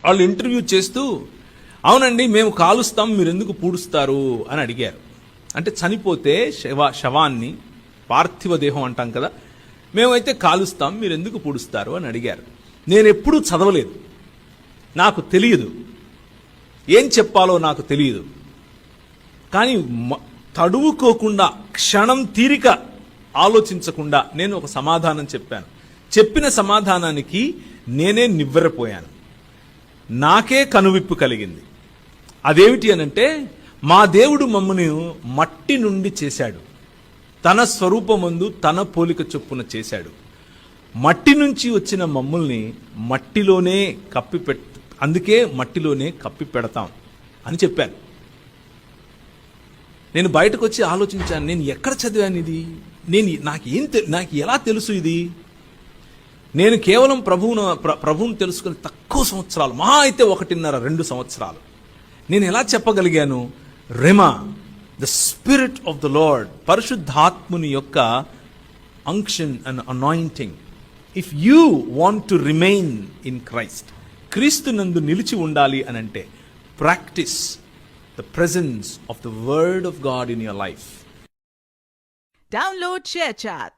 వాళ్ళు ఇంటర్వ్యూ చేస్తూ, అవునండి మేము కాలుస్తాం, మీరు ఎందుకు పూడుస్తారు అని అడిగారు. అంటే చనిపోతే శవాన్ని, పార్థివ దేహం అంటాం కదా, మేమైతే కాలుస్తాం, మీరు ఎందుకు పూడుస్తారు అని అడిగారు. నేను ఎప్పుడూ చదవలేదు, నాకు తెలియదు, ఏం చెప్పాలో నాకు తెలియదు. కానీ తడువుకోకుండా, క్షణం తీరిక ఆలోచించకుండా నేను ఒక సమాధానం చెప్పాను. చెప్పిన సమాధానానికి నేనే నివ్వెరపోయాను. నాకే కనువిప్పు కలిగింది. అదేమిటి అనంటే, మా దేవుడు మమ్మను మట్టి నుండి చేశాడు, తన స్వరూపమందు తన పోలిక చొప్పున చేశాడు. మట్టి నుంచి వచ్చిన మమ్మల్ని మట్టిలోనే అందుకే మట్టిలోనే కప్పి పెడతాం అని చెప్పాను. నేను బయటకు వచ్చి ఆలోచించాను, నేను ఎక్కడ చదివాను ఇది, నాకు ఎలా తెలుసు ఇది? నేను కేవలం ప్రభువును తెలుసుకుని తక్కువ సంవత్సరాలు, మహా అయితే 1.5-2 సంవత్సరాలు. నేను ఎలా చెప్పగలిగాను? Rhema, the spirit of the lord, పరిశుద్ధాత్ముని యొక్క unction and anointing. If you want to remain in Christ, క్రీస్తు నందు నిలిచి ఉండాలి అనంటే, practice the presence of the word of God in your life. Download ShareChat.